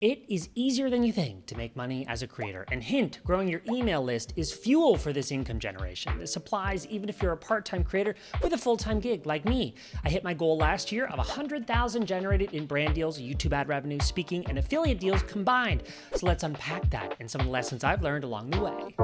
It is easier than you think to make money as a creator. And hint, growing your email list is fuel for this income generation. This applies even if you're a part-time creator with a full-time gig like me. I hit my goal last year of 100,000 generated in brand deals, YouTube ad revenue, speaking, and affiliate deals combined. So let's unpack that and some of the lessons I've learned along the way.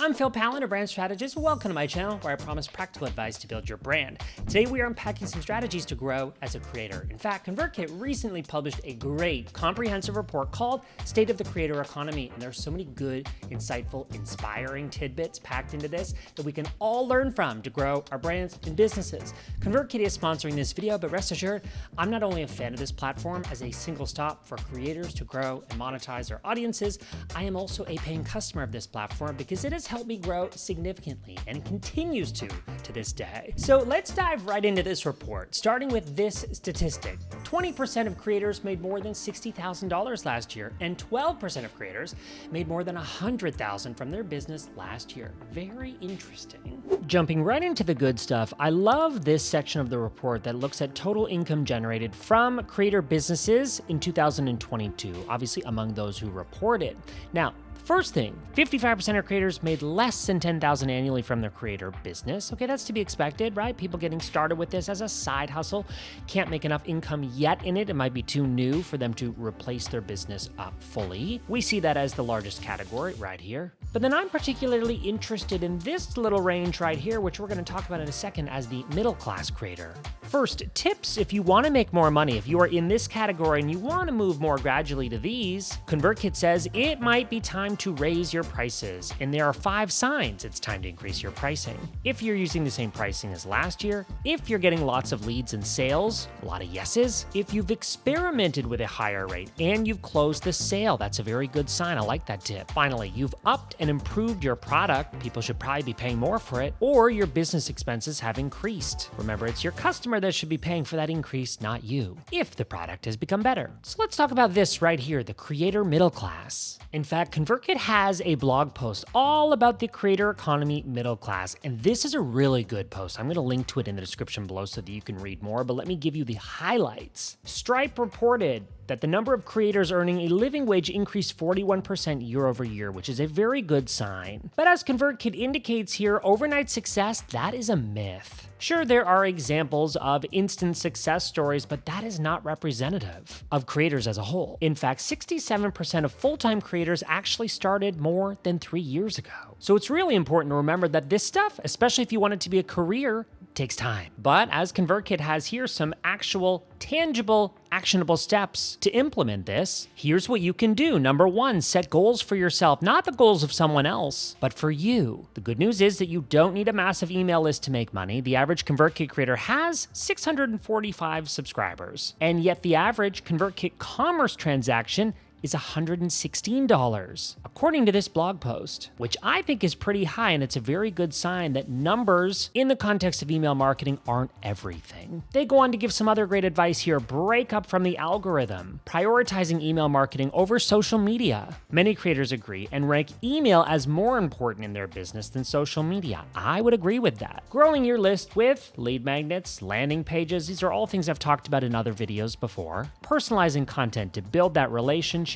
I'm Pallen, a brand strategist. Welcome to my channel where I promise practical advice to build your brand. Today we are unpacking some strategies to grow as a creator. In fact, Convertkit recently published a great comprehensive report called State of the Creator Economy, and there's so many good, insightful, inspiring tidbits packed into this that we can all learn from to grow our brands and businesses. Convertkit is sponsoring this video, but rest assured, I'm not only a fan of this platform as a single stop for creators to grow and monetize their audiences, I am also a paying customer of this platform because it has helped me grow significantly and continues to this day. So let's dive right into this report, starting with this statistic. 20% of creators made more than $60,000 last year, and 12% of creators made more than $100,000 from their business last year. Very interesting. Jumping right into the good stuff, I love this section of the report that looks at total income generated from creator businesses in 2022, obviously among those who reported. Now, first thing, 55% of creators made less than $10,000 annually from their creator business. Okay, that's to be expected, right? People getting started with this as a side hustle can't make enough income yet in it. It might be too new for them to replace their business fully. We see that as the largest category right here. But then I'm particularly interested in this little range right here, which we're going to talk about in a second as the middle class creator. First, tips if you want to make more money. If you are in this category and you want to move more gradually to these, Convertkit says it might be time to raise your prices. And there are 5 signs it's time to increase your pricing. If you're using the same pricing as last year, if you're getting lots of leads and sales, a lot of yeses, if you've experimented with a higher rate and you've closed the sale, that's a very good sign. I like that tip. Finally, you've upped and improved your product. People should probably be paying more for it, or your business expenses have increased. Remember, it's your customer that should be paying for that increase, not you, if the product has become better. So let's talk about this right here, the creator middle class. In fact, Convertkit has a blog post all about the creator economy middle class, and this is a really good post. I'm going to link to it in the description below so that you can read more, but let me give you the highlights. Stripe reported that the number of creators earning a living wage increased 41% year over year, which is a very good sign. But as Convertkit indicates here, overnight success, that is a myth. Sure, there are examples of instant success stories, but that is not representative of creators as a whole. In fact, 67% of full-time creators actually started more than 3 years ago. So it's really important to remember that this stuff, especially if you want it to be a career, takes time. But as Convertkit has here some actual, tangible, actionable steps to implement this, here's what you can do. Number 1, set goals for yourself, not the goals of someone else, but for you. The good news is that you don't need a massive email list to make money. The average Convertkit creator has 645 subscribers, and yet the average Convertkit commerce transaction is $116, according to this blog post, which I think is pretty high, and it's a very good sign that numbers in the context of email marketing aren't everything. They go on to give some other great advice here. Break up from the algorithm, prioritizing email marketing over social media. Many creators agree and rank email as more important in their business than social media. I would agree with that. Growing your list with lead magnets, landing pages, these are all things I've talked about in other videos before. Personalizing content to build that relationship,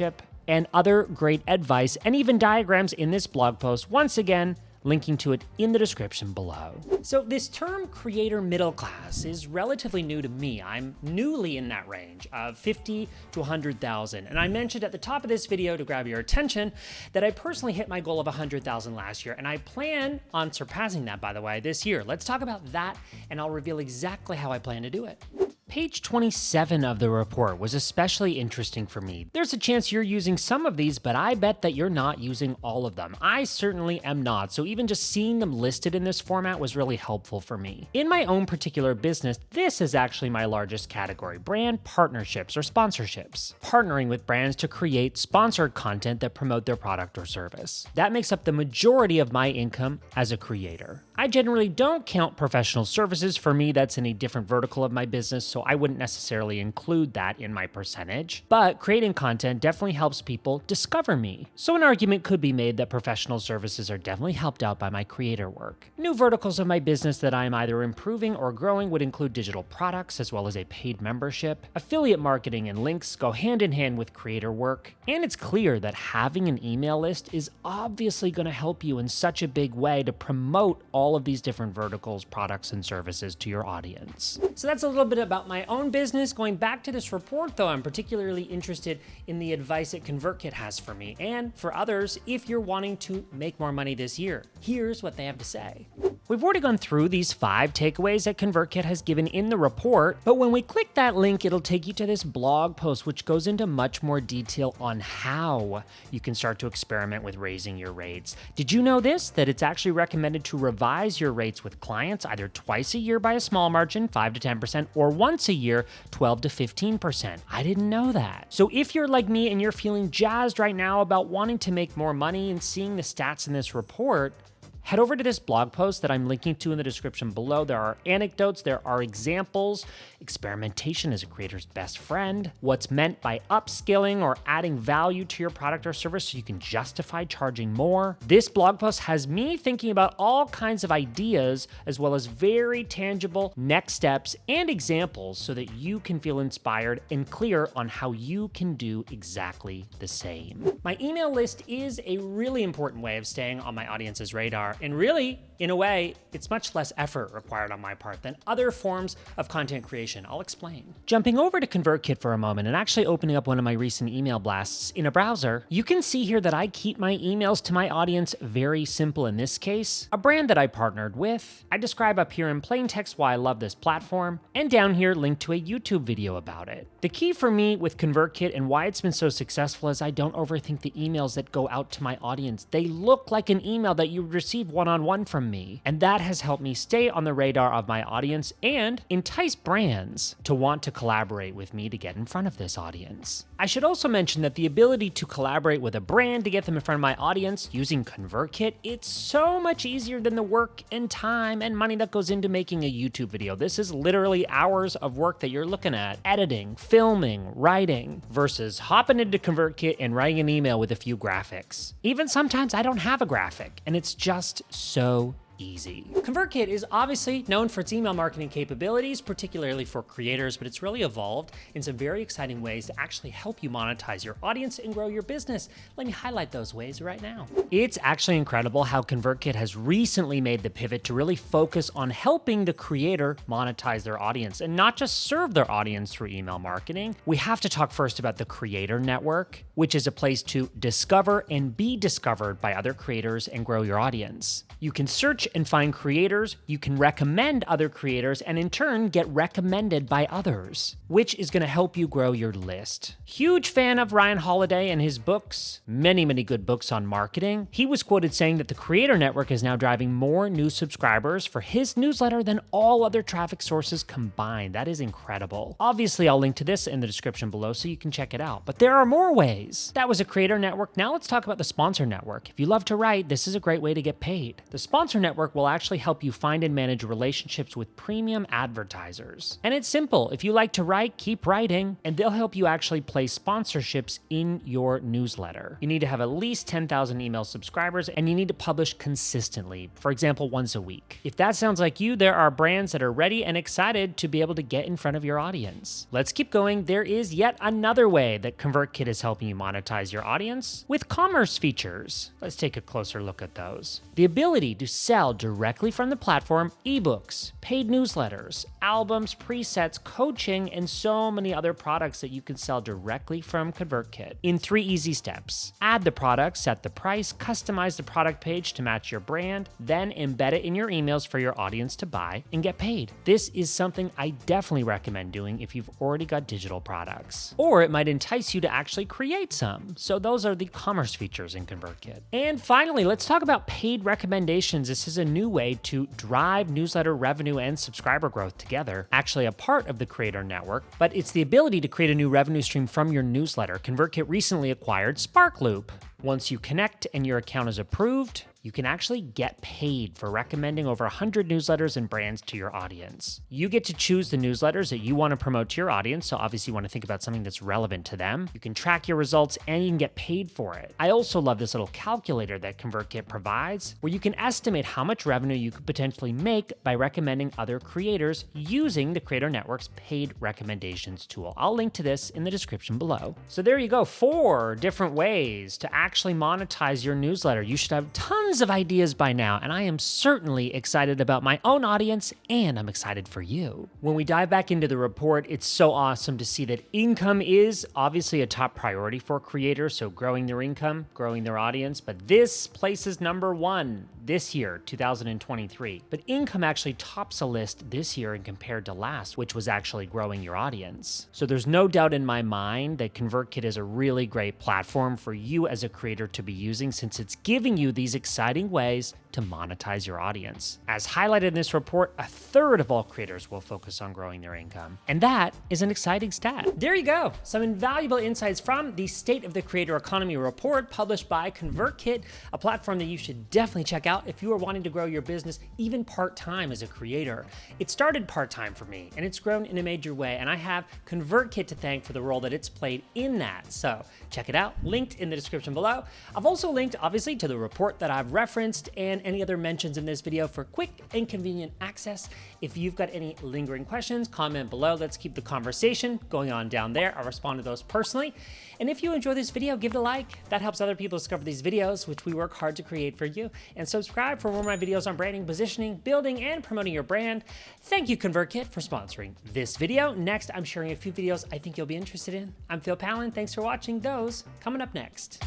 and other great advice and even diagrams in this blog post. Once again, linking to it in the description below. So this term creator middle class is relatively new to me. I'm newly in that range of 50 to 100,000. And I mentioned at the top of this video to grab your attention that I personally hit my goal of 100,000 last year, and I plan on surpassing that, by the way, this year. Let's talk about that, and I'll reveal exactly how I plan to do it. Page 27 of the report was especially interesting for me. There's a chance you're using some of these, but I bet that you're not using all of them. I certainly am not, so even just seeing them listed in this format was really helpful for me. In my own particular business, this is actually my largest category: brand partnerships or sponsorships. Partnering with brands to create sponsored content that promote their product or service. That makes up the majority of my income as a creator. I generally don't count professional services. For me, that's in a different vertical of my business, so so I wouldn't necessarily include that in my percentage. But creating content definitely helps people discover me. So an argument could be made that professional services are definitely helped out by my creator work. New verticals of my business that I'm either improving or growing would include digital products as well as a paid membership. Affiliate marketing and links go hand in hand with creator work. And it's clear that having an email list is obviously going to help you in such a big way to promote all of these different verticals, products, and services to your audience. So that's a little bit about my own business. Going back to this report though, I'm particularly interested in the advice that Convertkit has for me and for others if you're wanting to make more money this year. Here's what they have to say. We've already gone through these 5 takeaways that Convertkit has given in the report, but when we click that link, it'll take you to this blog post which goes into much more detail on how you can start to experiment with raising your rates. Did you know this? That it's actually recommended to revise your rates with clients either twice a year by a small margin, 5 to 10%, or once a year, 12 to 15%. I didn't know that. So if you're like me and you're feeling jazzed right now about wanting to make more money and seeing the stats in this report, head over to this blog post that I'm linking to in the description below. There are anecdotes, there are examples. Experimentation is a creator's best friend. What's meant by upskilling or adding value to your product or service so you can justify charging more. This blog post has me thinking about all kinds of ideas as well as very tangible next steps and examples so that you can feel inspired and clear on how you can do exactly the same. My email list is a really important way of staying on my audience's radar. And really, in a way, it's much less effort required on my part than other forms of content creation. I'll explain. Jumping over to Convertkit for a moment and actually opening up one of my recent email blasts in a browser, you can see here that I keep my emails to my audience very simple in this case. A brand that I partnered with. I describe up here in plain text why I love this platform, and down here link to a YouTube video about it. The key for me with Convertkit and why it's been so successful is I don't overthink the emails that go out to my audience. They look like an email that you receive one-on-one from me. And that has helped me stay on the radar of my audience and entice brands to want to collaborate with me to get in front of this audience. I should also mention that the ability to collaborate with a brand to get them in front of my audience using Convertkit, it's so much easier than the work and time and money that goes into making a YouTube video. This is literally hours of work that you're looking at, editing, filming, writing, versus hopping into Convertkit and writing an email with a few graphics. Even sometimes I don't have a graphic, and it's just so easy. Convertkit is obviously known for its email marketing capabilities, particularly for creators, but it's really evolved in some very exciting ways to actually help you monetize your audience and grow your business. Let me highlight those ways right now. It's actually incredible how Convertkit has recently made the pivot to really focus on helping the creator monetize their audience and not just serve their audience through email marketing. We have to talk first about the Creator Network, which is a place to discover and be discovered by other creators and grow your audience. You can search and find creators, you can recommend other creators, and in turn get recommended by others, which is going to help you grow your list. Huge fan of Ryan Holiday and his books, many good books on marketing. He was quoted saying that the Creator Network is now driving more new subscribers for his newsletter than all other traffic sources combined. That is incredible. Obviously, I'll link to this in the description below so you can check it out, but there are more ways. That was a Creator Network. Now let's talk about the Sponsor Network. If you love to write, this is a great way to get paid. The Sponsor Network will actually help you find and manage relationships with premium advertisers. And it's simple. If you like to write, keep writing, and they'll help you actually place sponsorships in your newsletter. You need to have at least 10,000 email subscribers, and you need to publish consistently, for example, once a week. If that sounds like you, there are brands that are ready and excited to be able to get in front of your audience. Let's keep going. There is yet another way that Convertkit is helping you monetize your audience with commerce features. Let's take a closer look at those. The ability to sell directly from the platform ebooks, paid newsletters, albums, presets, coaching, and so many other products that you can sell directly from Convertkit in 3 easy steps. Add the product, set the price, customize the product page to match your brand, then embed it in your emails for your audience to buy and get paid. This is something I definitely recommend doing if you've already got digital products. Or it might entice you to actually create some. So those are the commerce features in Convertkit. And finally, let's talk about paid recommendations. This is a new way to drive newsletter revenue and subscriber growth together, actually a part of the Creator Network, but it's the ability to create a new revenue stream from your newsletter. Convertkit recently acquired Sparkloop. Once you connect and your account is approved, you can actually get paid for recommending over 100 newsletters and brands to your audience. You get to choose the newsletters that you want to promote to your audience, so obviously you want to think about something that's relevant to them. You can track your results and you can get paid for it. I also love this little calculator that Convertkit provides, where you can estimate how much revenue you could potentially make by recommending other creators using the Creator Network's paid recommendations tool. I'll link to this in the description below. So there you go, 4 different ways to actually monetize your newsletter. You should have tons of ideas by now, and I am certainly excited about my own audience, and I'm excited for you. When we dive back into the report, it's so awesome to see that income is obviously a top priority for creators, so growing their income, growing their audience, but this places number 1 this year, 2023. But income actually tops a list this year and compared to last, which was actually growing your audience. So there's no doubt in my mind that Convertkit is a really great platform for you as a creator to be using, since it's giving you these exciting ways to monetize your audience. As highlighted in this report, 1/3 of all creators will focus on growing their income. And that is an exciting stat. There you go. Some invaluable insights from the State of the Creator Economy report published by Convertkit, a platform that you should definitely check out if you are wanting to grow your business even part-time as a creator. It started part-time for me, and it's grown in a major way, and I have Convertkit to thank for the role that it's played in that. So check it out, linked in the description below. I've also linked, obviously, to the report that I've referenced and any other mentions in this video for quick and convenient access. If you've got any lingering questions, comment below. Let's keep the conversation going on down there. I'll respond to those personally. And if you enjoy this video, give it a like. That helps other people discover these videos, which we work hard to create for you. And subscribe for more of my videos on branding, positioning, building, and promoting your brand. Thank you, Convertkit, for sponsoring this video. Next, I'm sharing a few videos I think you'll be interested in. I'm Pallen. Thanks for watching those. Coming up next.